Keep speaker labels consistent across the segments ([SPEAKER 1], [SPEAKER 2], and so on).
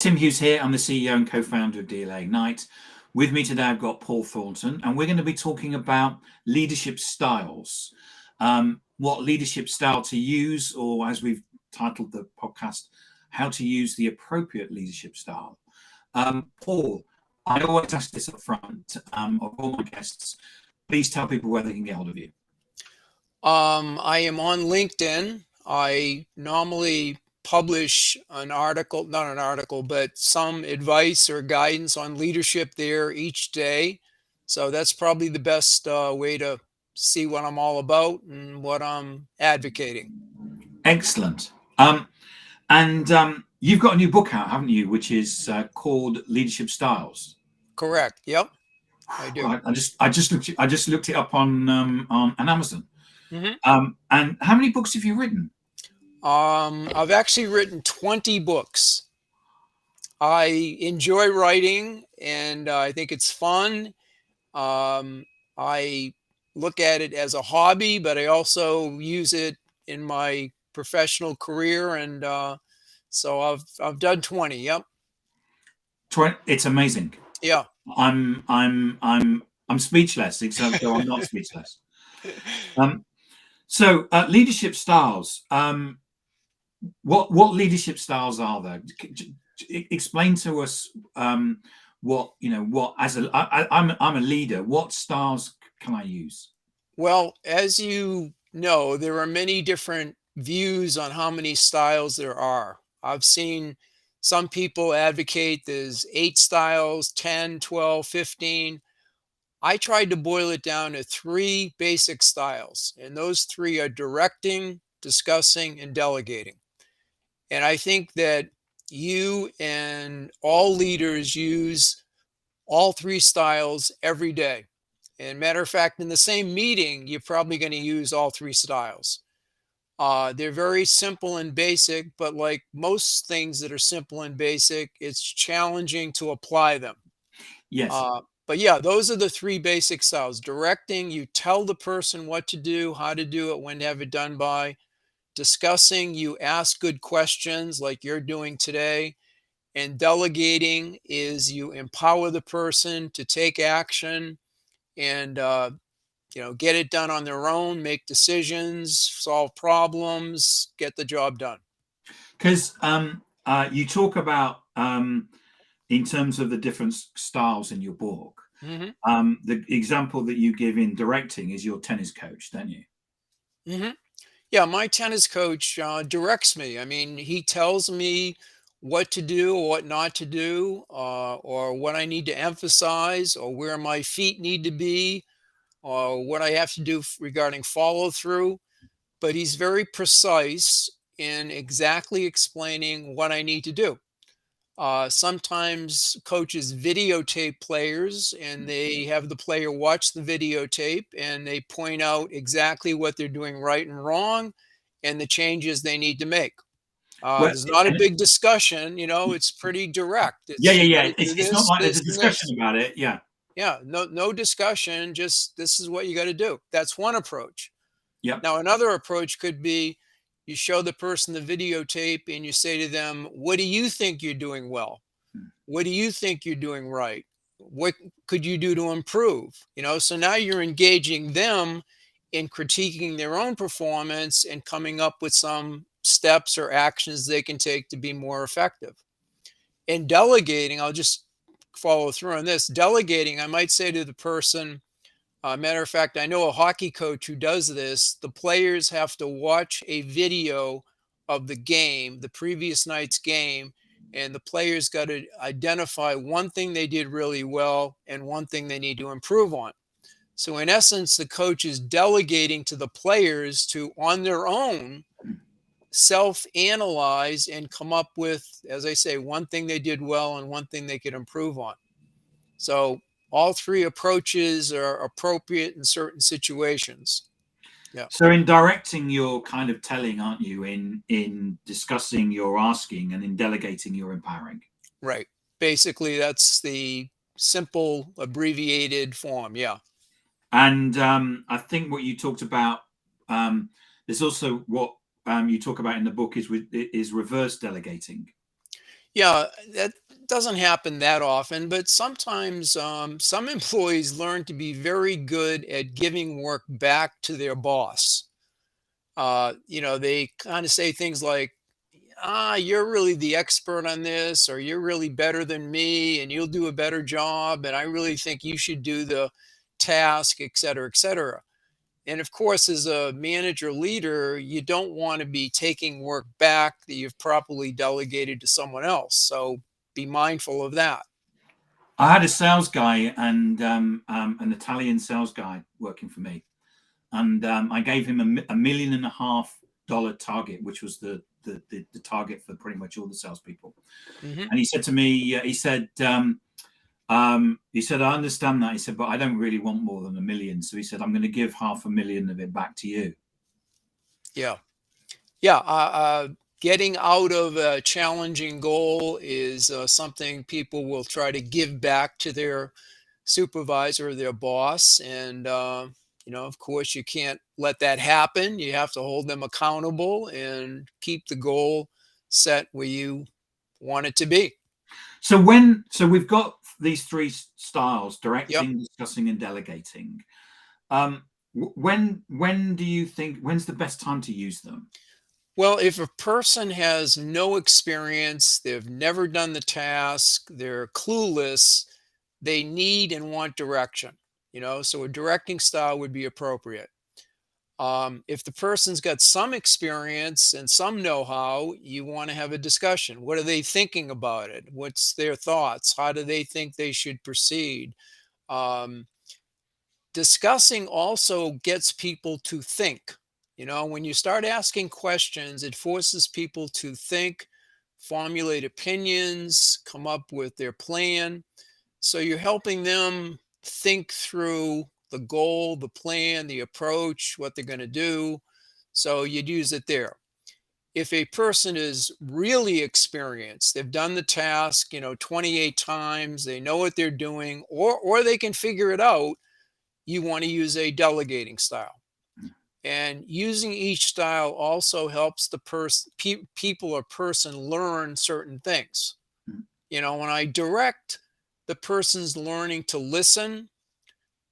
[SPEAKER 1] Tim Hughes here. I'm the CEO and co-founder of delegating. With me today, I've got Paul Thornton, and we're going to be talking about leadership styles. What leadership style to use, or as we've titled the podcast, how to use the appropriate leadership style. Paul, I always ask this up front of all my guests. Please tell people where they can get hold of you.
[SPEAKER 2] I am on LinkedIn. I normally publish an article, not an article, but some advice or guidance on leadership there each day. So that's probably the best way to see what I'm all about and what I'm advocating.
[SPEAKER 1] Excellent. And you've got a new book out, haven't you, which is called Leadership Styles?
[SPEAKER 2] Correct. Yep, I do.
[SPEAKER 1] I just looked it up on Amazon.
[SPEAKER 2] Mm-hmm.
[SPEAKER 1] And how many books have you written?
[SPEAKER 2] I've actually written 20 books. I enjoy writing, and I think it's fun. I look at it as a hobby, but I also use it in my professional career, and so I've done 20. Yep.
[SPEAKER 1] 20. It's amazing.
[SPEAKER 2] Yeah.
[SPEAKER 1] I'm speechless, except though I'm not speechless. So leadership styles. What leadership styles are there? Explain to us what as I'm a leader. What styles can I use?
[SPEAKER 2] Well, as you know, there are many different views on how many styles there are. I've seen some people advocate there's 8 styles, 10, 12, 15. I tried to boil it down to 3 basic styles, and those 3 are directing, discussing, and delegating. And I think that you and all leaders use all 3 styles every day. And matter of fact, in the same meeting, you're probably going to use all 3 styles. They're very simple and basic, but like most things that are simple and basic, it's challenging to apply them.
[SPEAKER 1] Yes.
[SPEAKER 2] But yeah, those are the 3 basic styles. Directing, you tell the person what to do, how to do it, when to have it done by. Discussing, you ask good questions like you're doing today. And delegating is you empower the person to take action and get it done on their own, make decisions, solve problems, get the job done.
[SPEAKER 1] Because you talk about in terms of the different styles in your book.
[SPEAKER 2] Mm-hmm.
[SPEAKER 1] The example that you give in directing is your tennis coach, don't you?
[SPEAKER 2] Mm-hmm. Yeah, my tennis coach directs me. I mean, he tells me what to do or what not to do, or what I need to emphasize, or where my feet need to be, or what I have to do regarding follow through. But he's very precise in exactly explaining what I need to do. Sometimes coaches videotape players and they have the player watch the videotape and they point out exactly what they're doing right and wrong and the changes they need to make. There's not a big discussion, it's pretty direct.
[SPEAKER 1] Yeah.
[SPEAKER 2] It's
[SPEAKER 1] not like there's a discussion about it. Yeah.
[SPEAKER 2] Yeah, no discussion, just this is what you got to do. That's one approach.
[SPEAKER 1] Yep.
[SPEAKER 2] Now, another approach could be you show the person the videotape and you say to them, what do you think you're doing well? What do you think you're doing right? What could you do to improve? So now you're engaging them in critiquing their own performance and coming up with some steps or actions they can take to be more effective. In delegating, I'll just follow through on this. Delegating, I might say to the person, matter of fact, I know a hockey coach who does this. The players have to watch a video of the game, the previous night's game, and the players got to identify one thing they did really well and one thing they need to improve on. So in essence, the coach is delegating to the players to, on their own, self-analyze and come up with, as I say, one thing they did well and one thing they could improve on. So all 3 approaches are appropriate in certain situations. Yeah.
[SPEAKER 1] So in directing, you're kind of telling, aren't you? In discussing, you're asking, and in delegating, you're empowering.
[SPEAKER 2] Right. Basically, that's the simple abbreviated form. Yeah.
[SPEAKER 1] And I think what you talked about, there's also what you talk about in the book is reverse delegating.
[SPEAKER 2] Yeah, that doesn't happen that often, but sometimes some employees learn to be very good at giving work back to their boss. They kind of say things like, you're really the expert on this, or you're really better than me, and you'll do a better job, and I really think you should do the task, et cetera, et cetera. And of course, as a manager leader, you don't want to be taking work back that you've properly delegated to someone else. So be mindful of that.
[SPEAKER 1] I had a sales guy and an Italian sales guy working for me, and I gave him $1.5 million target, which was the target for pretty much all the salespeople.
[SPEAKER 2] Hmm.
[SPEAKER 1] And he said to me, he said, I understand that. He said, but I don't really want more than 1 million. So he said, I'm going to give 500,000 of it back to you.
[SPEAKER 2] Yeah. Yeah. Getting out of a challenging goal is something people will try to give back to their supervisor or their boss. And, of course, you can't let that happen. You have to hold them accountable and keep the goal set where you want it to be.
[SPEAKER 1] So we've got these three styles:
[SPEAKER 2] Yep.
[SPEAKER 1] directing, discussing, and delegating. When do you think, when's the best time to use them?
[SPEAKER 2] Well, if a person has no experience, they've never done the task, they're clueless, they need and want direction, so a directing style would be appropriate. If the person's got some experience and some know-how, you want to have a discussion. What are they thinking about it? What's their thoughts? How do they think they should proceed? Um, Discussing also gets people to think. When you start asking questions, it forces people to think, formulate opinions, come up with their plan. So you're helping them think through the goal, the plan, the approach, what they're going to do. So you'd use it there. If a person is really experienced, they've done the task, 28 times, they know what they're doing, or they can figure it out, you want to use a delegating style. And using each style also helps the people or person learn certain things. When I direct, the person's learning to listen,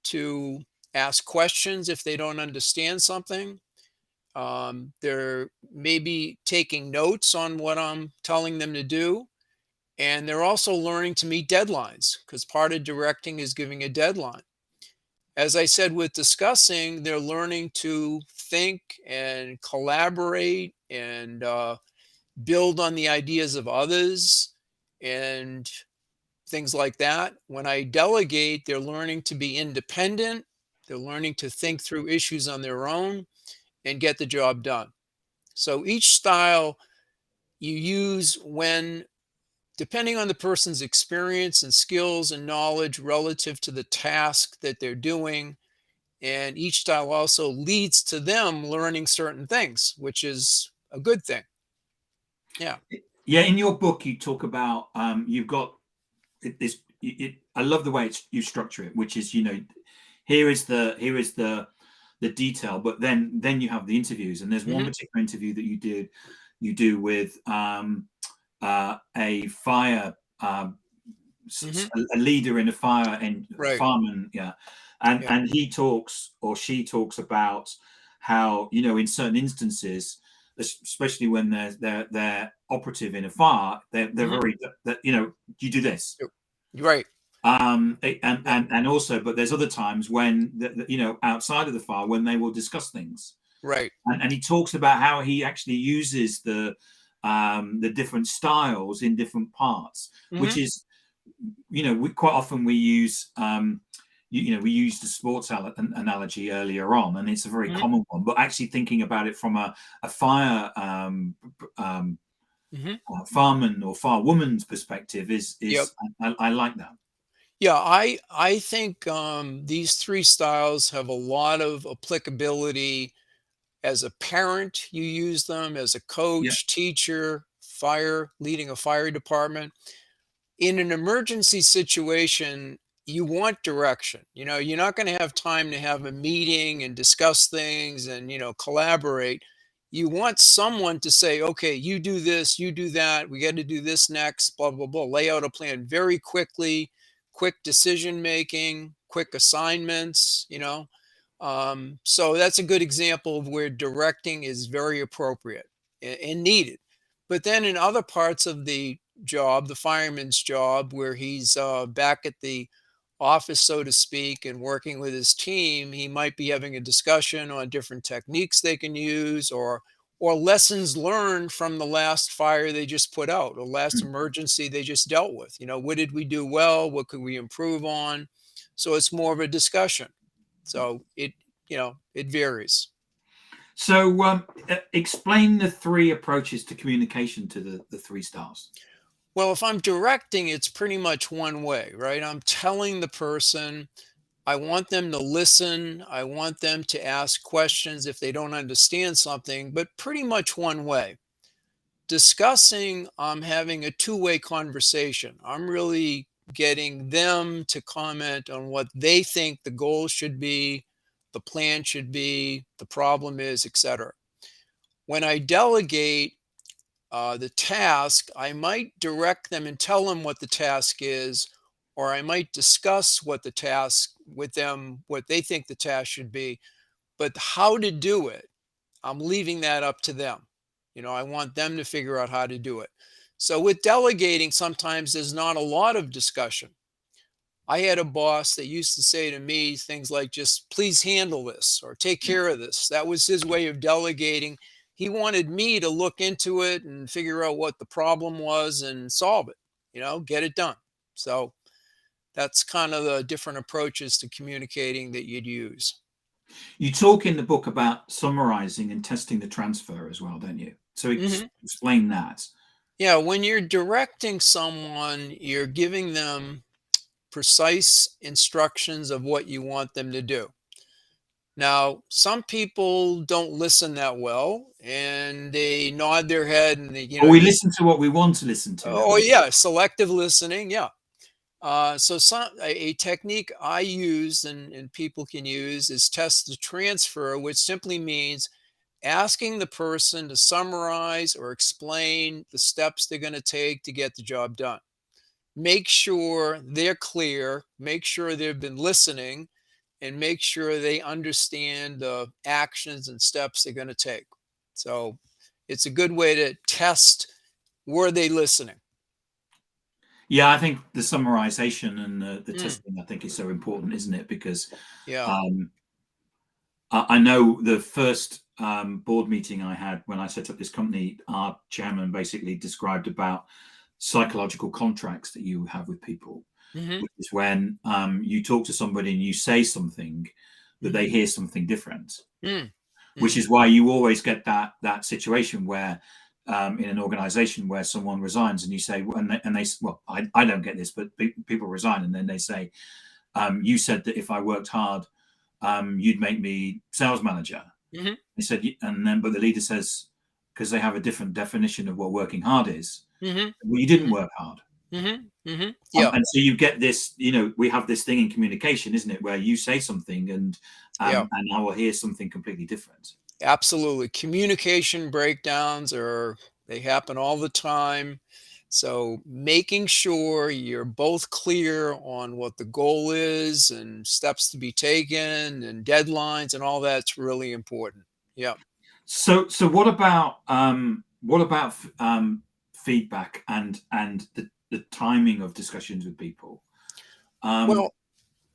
[SPEAKER 2] to ask questions if they don't understand something. They're maybe taking notes on what I'm telling them to do. And they're also learning to meet deadlines because part of directing is giving a deadline. As I said with discussing, they're learning to think and collaborate and build on the ideas of others and things like that. When I delegate, they're learning to be independent. They're learning to think through issues on their own and get the job done. So each style you use when, depending on the person's experience and skills and knowledge relative to the task that they're doing. And each style also leads to them learning certain things, which is a good thing. Yeah.
[SPEAKER 1] Yeah, in your book, you talk about you've got this. I love the way you structure it, which is, here is the detail, but then you have the interviews, and there's one
[SPEAKER 2] Hmm.
[SPEAKER 1] particular interview that you do with a fire
[SPEAKER 2] Hmm.
[SPEAKER 1] a leader in a fire and
[SPEAKER 2] Right.
[SPEAKER 1] fireman, yeah, and
[SPEAKER 2] Yeah.
[SPEAKER 1] and he talks or she talks about how, in certain instances, especially when they're operative in a fire, they're
[SPEAKER 2] Hmm.
[SPEAKER 1] very that you do this.
[SPEAKER 2] Right. Yeah.
[SPEAKER 1] And also, but there's other times when outside of the fire, when they will discuss things,
[SPEAKER 2] Right.
[SPEAKER 1] and he talks about how he actually uses the different styles in different parts, which
[SPEAKER 2] Hmm.
[SPEAKER 1] is, we quite often we use we used the sports analogy earlier on, and it's a very
[SPEAKER 2] Hmm.
[SPEAKER 1] common one, but actually thinking about it from a fire um,
[SPEAKER 2] Hmm.
[SPEAKER 1] fireman or firewoman's perspective
[SPEAKER 2] Yep.
[SPEAKER 1] is I like that.
[SPEAKER 2] Yeah. I think these three styles have a lot of applicability. As a parent, you use them as a
[SPEAKER 1] Yeah.
[SPEAKER 2] coach, teacher, leading a fire department. In an emergency situation, you want direction. You're not going to have time to have a meeting and discuss things and, collaborate. You want someone to say, okay, you do this, you do that, we got to do this next, blah, blah, blah. Lay out a plan very quickly, quick decision making, quick assignments, So that's a good example of where directing is very appropriate and needed. But then in other parts of the job, the fireman's job, where he's back at the office, so to speak, and working with his team, he might be having a discussion on different techniques they can use, or lessons learned from the last fire they just put out, or last
[SPEAKER 1] Mm.
[SPEAKER 2] emergency they just dealt with. What did we do well? What could we improve on? So it's more of a discussion. So it varies.
[SPEAKER 1] So, explain the three approaches to communication to the three styles.
[SPEAKER 2] Well, if I'm directing, it's pretty much one way, right? I'm telling the person, I want them to listen. I want them to ask questions if they don't understand something, but pretty much one way. Discussing, I'm having a two-way conversation. I'm really getting them to comment on what they think the goal should be, the plan should be, the problem is, etc. When I delegate the task, I might direct them and tell them what the task is, or I might discuss what the task with them, what they think the task should be. But how to do it, I'm leaving that up to them. I want them to figure out how to do it. So with delegating, sometimes there's not a lot of discussion. I had a boss that used to say to me things like, just please handle this or take care of this. That was his way of delegating. He wanted me to look into it and figure out what the problem was and solve it, get it done. So that's kind of the different approaches to communicating that you'd use.
[SPEAKER 1] You talk in the book about summarizing and testing the transfer as well, don't you? So,
[SPEAKER 2] hmm
[SPEAKER 1] explain that.
[SPEAKER 2] Yeah, when you're directing someone, you're giving them precise instructions of what you want them to do. Now, some people don't listen that well and they nod their head and
[SPEAKER 1] Or we listen to what we want to listen to, don't
[SPEAKER 2] oh
[SPEAKER 1] we?
[SPEAKER 2] yeah, selective listening. Yeah. So a technique I use and people can use is test the transfer, which simply means asking the person to summarize or explain the steps they're going to take to get the job done. Make sure they're clear, make sure they've been listening, and make sure they understand the actions and steps they're going to take. So it's a good way to test, were they listening?
[SPEAKER 1] Yeah, I think the summarization and the
[SPEAKER 2] Mm,
[SPEAKER 1] testing, I think, is so important, isn't it? Because
[SPEAKER 2] yeah.
[SPEAKER 1] um, I know the first board meeting I had when I set up this company, our chairman basically described about psychological contracts that you have with people,
[SPEAKER 2] hmm
[SPEAKER 1] which is when you talk to somebody and you say something that
[SPEAKER 2] hmm
[SPEAKER 1] they hear something different,
[SPEAKER 2] mm
[SPEAKER 1] which
[SPEAKER 2] hmm
[SPEAKER 1] is why you always get that situation where in an organization where someone resigns and you say, well, I don't get this, but people resign and then they say, you said that if I worked hard, you'd make me sales manager.
[SPEAKER 2] hmm
[SPEAKER 1] He said, and then, but the leader says, because they have a different definition of what working hard is,
[SPEAKER 2] hmm
[SPEAKER 1] well, you didn't work hard.
[SPEAKER 2] Yeah.
[SPEAKER 1] And so you get this, we have this thing in communication, isn't it, where you say something
[SPEAKER 2] Yeah.
[SPEAKER 1] and I will hear something completely different.
[SPEAKER 2] Absolutely. Communication breakdowns they happen all the time. So making sure you're both clear on what the goal is and steps to be taken and deadlines and all that's really important. Yeah.
[SPEAKER 1] So what about feedback and the timing of discussions with people? Um,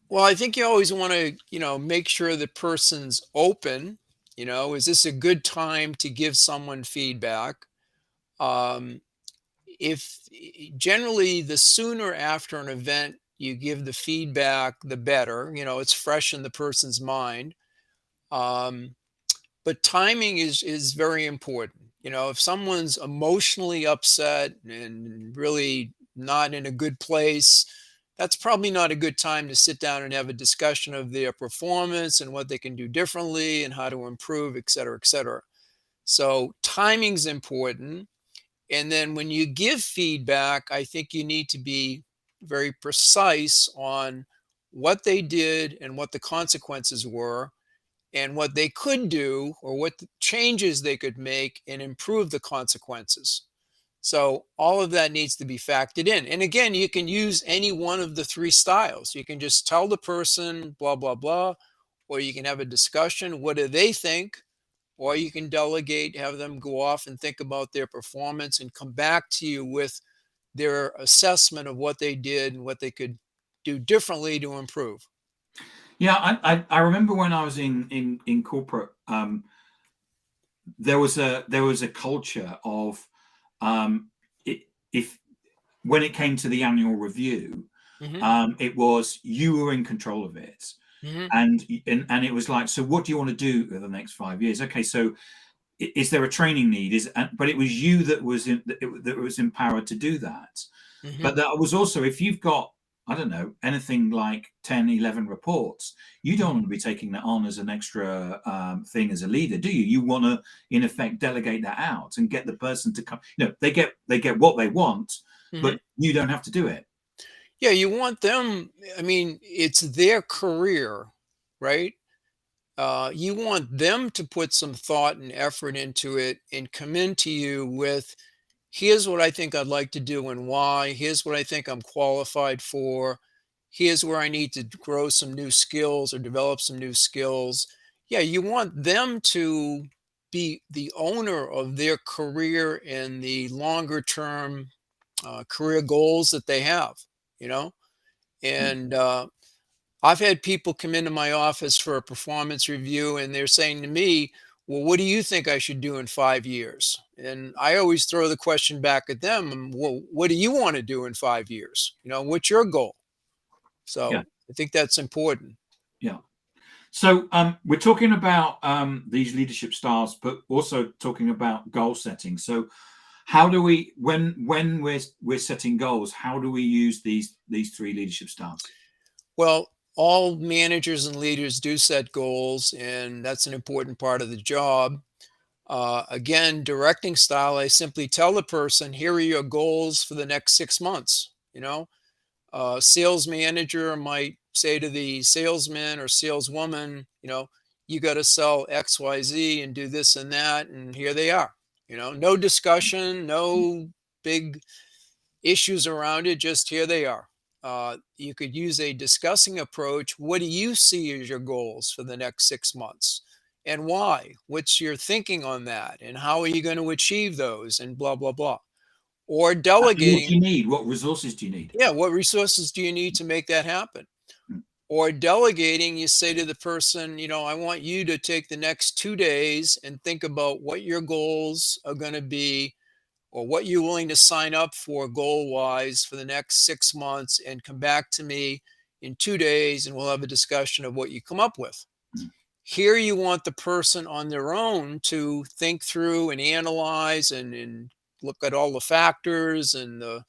[SPEAKER 2] Well, I think you always want to, make sure the person's open. Is this a good time to give someone feedback? Um, if generally the sooner after an event you give the feedback, the better. It's fresh in the person's mind. Um, but timing is very important. If someone's emotionally upset and really not in a good place, that's probably not a good time to sit down and have a discussion of their performance and what they can do differently and how to improve, et cetera, et cetera. So timing's important. And then when you give feedback, I think you need to be very precise on what they did and what the consequences were. and what they could do, or what changes they could make and improve the consequences. So all of that needs to be factored in. And again, you can use any one of the three styles. You can just tell the person blah, blah, blah, or you can have a discussion. What do they think? Or you can delegate, have them go off and think about their performance and come back to you with their assessment of what they did and what they could do differently to improve.
[SPEAKER 1] Yeah, I remember when I was in corporate, there was a culture of, if when it came to the annual review,
[SPEAKER 2] Hmm.
[SPEAKER 1] it was you were in control of it,
[SPEAKER 2] Hmm.
[SPEAKER 1] and it was like, so what do you want to do for the next 5 years? Okay, so is there a training need? But it was you that was empowered to do that.
[SPEAKER 2] Hmm.
[SPEAKER 1] But that was also, if you've got, I don't know, anything like 10, 11 reports, you don't want to be taking that on as an extra thing as a leader, do you? You want to, in effect, delegate that out and get the person to come. They get what they want,
[SPEAKER 2] Hmm.
[SPEAKER 1] but you don't have to do it.
[SPEAKER 2] Yeah, you want them, I mean, it's their career, right? You want them to put some thought and effort into it and come into you with, here's what I think I'd like to do and why. Here's what I think I'm qualified for. Here's where I need to grow some new skills or develop some new skills. Yeah, you want them to be the owner of their career and the longer term career goals that they have, you know?
[SPEAKER 1] Mm.
[SPEAKER 2] And I've had people come into my office for a performance review and they're saying to me, well, what do you think I should do in 5 years? And I always throw the question back at them, well, what do you want to do in 5 years? What's your goal?
[SPEAKER 1] Yeah,
[SPEAKER 2] So I think that's important.
[SPEAKER 1] yeah. So we're talking about these leadership styles, but also talking about goal setting. So how do we, when we're setting goals, how do we use these three leadership styles?
[SPEAKER 2] Well, all managers and leaders do set goals, and that's an important part of the job. Again, directing style, I simply tell the person, here are your goals for the next 6 months. Sales manager might say to the salesman or saleswoman, you got to sell XYZ and do this and that. And here they are. No discussion, no big issues around it, just here they are. You could use a discussing approach. What do you see as your goals for the next 6 months? And why? What's your thinking on that? And how are you going to achieve those? And blah, blah, blah. Or
[SPEAKER 1] And what do
[SPEAKER 2] delegating.
[SPEAKER 1] you need? What resources do you need?
[SPEAKER 2] Yeah, what resources do you need to make that happen?
[SPEAKER 1] Mm.
[SPEAKER 2] Or delegating, you say to the person, I want you to take the next 2 days and think about what your goals are going to be, or what you're willing to sign up for goal wise for the next 6 months, and come back to me in 2 days and we'll have a discussion of what you come up with.
[SPEAKER 1] Mm.
[SPEAKER 2] Here, you want the person on their own to think through and analyze and look at all the factors and the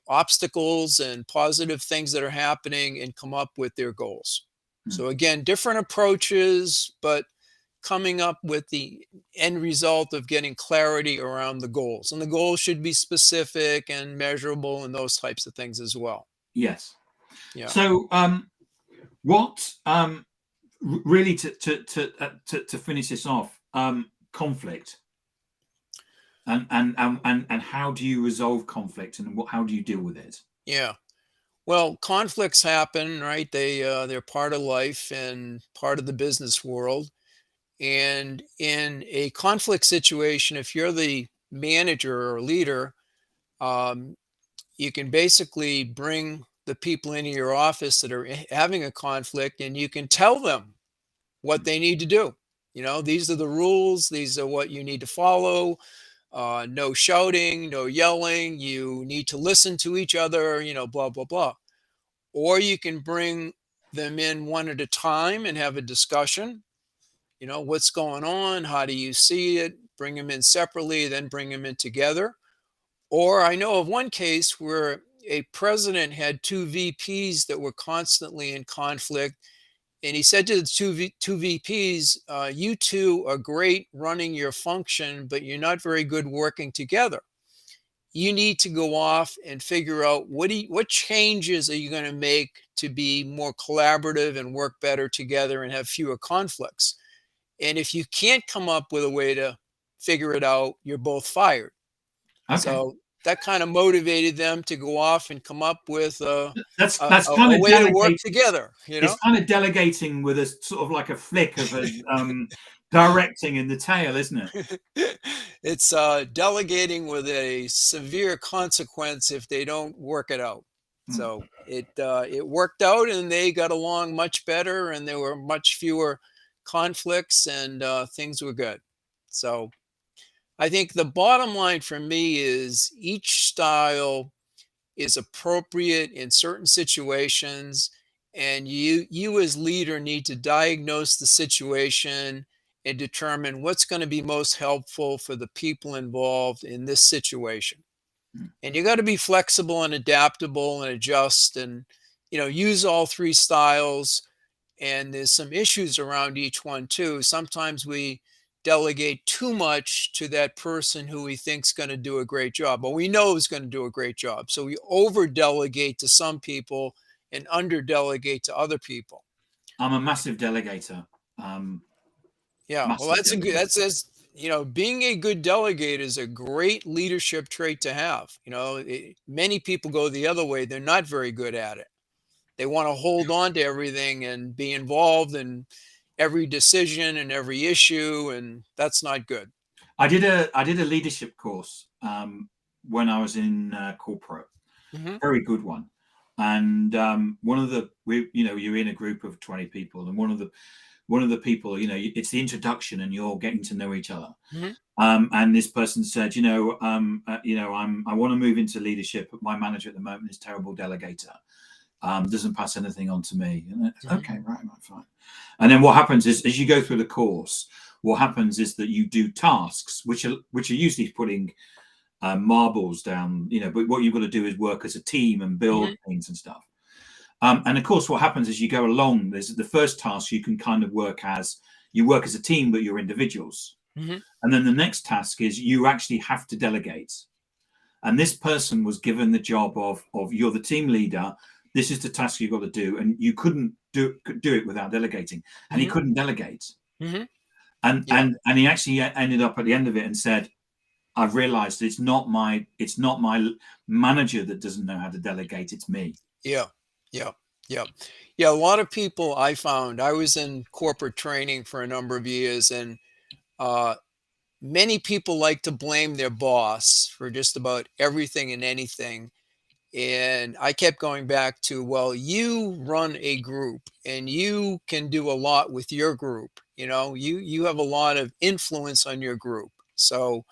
[SPEAKER 2] obstacles and positive things that are happening and come up with their goals.
[SPEAKER 1] Mm.
[SPEAKER 2] So again, different approaches, but coming up with the end result of getting clarity around the goals. And the goals should be specific and measurable and those types of things as well.
[SPEAKER 1] Yes.
[SPEAKER 2] Yeah.
[SPEAKER 1] So what really to finish this off, conflict, and how do you resolve conflict, and how do you deal with it?
[SPEAKER 2] Yeah. Well, conflicts happen, right? They're part of life and part of the business world. And in a conflict situation, if you're the manager or leader, um, you can basically bring the people into your office that are having a conflict and you can tell them what they need to do. These are the rules, these are what you need to follow. No shouting, no yelling. You need to listen to each other, blah, blah, blah. Or you can bring them in one at a time and have a discussion. What's going on? How do you see it? Bring them in separately, then bring them in together. Or I know of one case where a president had two VPs that were constantly in conflict. And he said to the two VPs, you two are great running your function, but you're not very good working together. you need to go off and figure out what changes are you going to make to be more collaborative and work better together and have fewer conflicts. And if you can't come up with a way to figure it out, you're both fired.
[SPEAKER 1] Okay.
[SPEAKER 2] So that kind of motivated them to go off and come up with
[SPEAKER 1] That's kind
[SPEAKER 2] a
[SPEAKER 1] of
[SPEAKER 2] way to work together, you
[SPEAKER 1] it's
[SPEAKER 2] know?
[SPEAKER 1] kind of delegating with a sort of like a flick of a directing in the tail, isn't it?
[SPEAKER 2] It's delegating with a severe consequence if they don't work it out.
[SPEAKER 1] Hmm.
[SPEAKER 2] So it worked out, and they got along much better, and there were much fewer conflicts, and things were good. So I think the bottom line for me is each style is appropriate in certain situations, and you as leader need to diagnose the situation and determine what's going to be most helpful for the people involved in this situation.
[SPEAKER 1] Hmm.
[SPEAKER 2] And you got to be flexible and adaptable and adjust, and use all three styles. And there's some issues around each one too. Sometimes we delegate too much to that person who we think's going to do a great job, but we know is going to do a great job. So we over delegate to some people and under delegate to other people.
[SPEAKER 1] I'm a massive delegator.
[SPEAKER 2] Yeah, well,
[SPEAKER 1] Massive
[SPEAKER 2] that's a good.
[SPEAKER 1] delegator.
[SPEAKER 2] Being a good delegate is a great leadership trait to have. Many people go the other way; they're not very good at it. They want to hold on to everything and be involved in every decision and every issue, and that's not good.
[SPEAKER 1] I did a leadership course when I was in corporate.
[SPEAKER 2] Hmm.
[SPEAKER 1] Very good one. And one of the you're in a group of 20 people, and one of the people, it's the introduction, and you're getting to know each other.
[SPEAKER 2] Hmm.
[SPEAKER 1] And this person said, I want to move into leadership, but my manager at the moment is terrible delegator. Doesn't pass anything on to me. And
[SPEAKER 2] Hmm.
[SPEAKER 1] okay, right, fine. And then what happens is, as you go through the course, what happens is that you do tasks, which are usually putting marbles down, but what you've got to do is work as a team and build
[SPEAKER 2] Hmm.
[SPEAKER 1] things and stuff. And of course, what happens as you go along, there's the first task you can kind of work as a team, but you're individuals.
[SPEAKER 2] Hmm.
[SPEAKER 1] And then the next task is you actually have to delegate. And this person was given the job of you're the team leader. This is the task you've got to do, and you couldn't do it without delegating. And he
[SPEAKER 2] Hmm.
[SPEAKER 1] couldn't delegate.
[SPEAKER 2] Hmm.
[SPEAKER 1] And
[SPEAKER 2] Yeah.
[SPEAKER 1] he actually ended up at the end of it and said, I've realized it's not my manager that doesn't know how to delegate, it's me.
[SPEAKER 2] Yeah. Yeah. Yeah. Yeah. A lot of people I found, I was in corporate training for a number of years, and uh, many people like to blame their boss for just about everything and anything. And I kept going back to, well, you run a group and you can do a lot with your group. You have a lot of influence on your group. So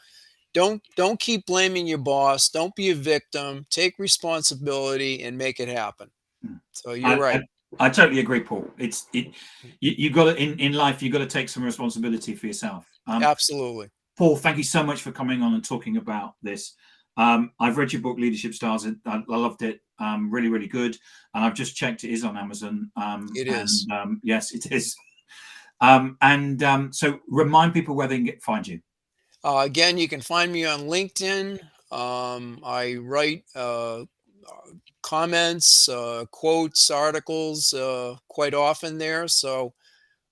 [SPEAKER 2] don't keep blaming your boss. Don't be a victim. Take responsibility and make it happen. So you're
[SPEAKER 1] I, I,
[SPEAKER 2] right.
[SPEAKER 1] I totally agree, Paul. You got to, in life, you've got to take some responsibility for yourself.
[SPEAKER 2] Absolutely.
[SPEAKER 1] Paul, thank you so much for coming on and talking about this. I've read your book, Leadership Styles. I loved it. Really, really good. And I've just checked; it is on Amazon.
[SPEAKER 2] It
[SPEAKER 1] And
[SPEAKER 2] is.
[SPEAKER 1] yes, it is. So, remind people where they can find you.
[SPEAKER 2] Again, you can find me on LinkedIn. I write comments, quotes, articles quite often there. So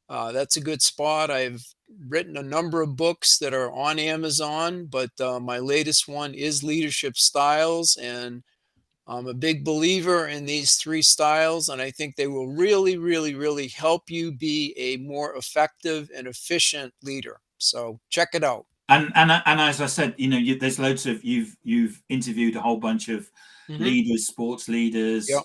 [SPEAKER 2] that's a good spot. I've written a number of books that are on Amazon, but my latest one is Leadership Styles. And I'm a big believer in these three styles, and I think they will really, really, really help you be a more effective and efficient leader. So check it out.
[SPEAKER 1] And as I said, there's loads of you've interviewed a whole bunch of
[SPEAKER 2] Hmm.
[SPEAKER 1] leaders, sports leaders,
[SPEAKER 2] Yep.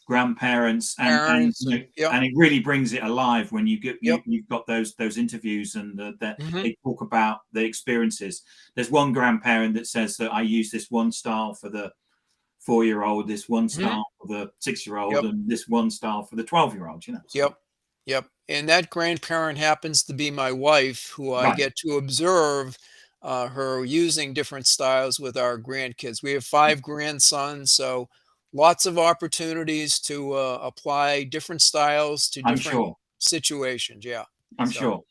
[SPEAKER 1] grandparents, and
[SPEAKER 2] Parents. Yep.
[SPEAKER 1] and it really brings it alive when
[SPEAKER 2] Yep.
[SPEAKER 1] you've got those interviews, and that
[SPEAKER 2] Hmm.
[SPEAKER 1] they talk about the experiences. There's one grandparent that says that I use this one style for the 4-year-old, this one
[SPEAKER 2] Hmm.
[SPEAKER 1] style for the 6-year-old,
[SPEAKER 2] Yep.
[SPEAKER 1] and this one style for the 12-year-old. So
[SPEAKER 2] Yep. Yep. And that grandparent happens to be my wife, who I
[SPEAKER 1] right.
[SPEAKER 2] get to observe her using different styles with our grandkids. We have 5 grandsons, so lots of opportunities to apply different styles to
[SPEAKER 1] I'm
[SPEAKER 2] different
[SPEAKER 1] sure.
[SPEAKER 2] situations. Yeah.
[SPEAKER 1] I'm
[SPEAKER 2] So,
[SPEAKER 1] sure.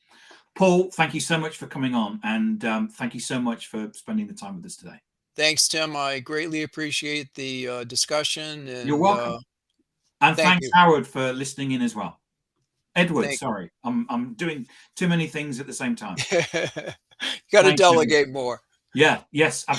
[SPEAKER 1] Paul, thank you so much for coming on, and thank you so much for spending the time with us today.
[SPEAKER 2] Thanks, Tim. I greatly appreciate the discussion. And
[SPEAKER 1] You're welcome. And
[SPEAKER 2] thank
[SPEAKER 1] thanks,
[SPEAKER 2] you.
[SPEAKER 1] Howard, for listening in as well. Edward,
[SPEAKER 2] Thank
[SPEAKER 1] sorry, I'm doing too many things at the same time.
[SPEAKER 2] you. Got to
[SPEAKER 1] Thanks, Edward.
[SPEAKER 2] delegate more.
[SPEAKER 1] Yeah, yes, absolutely.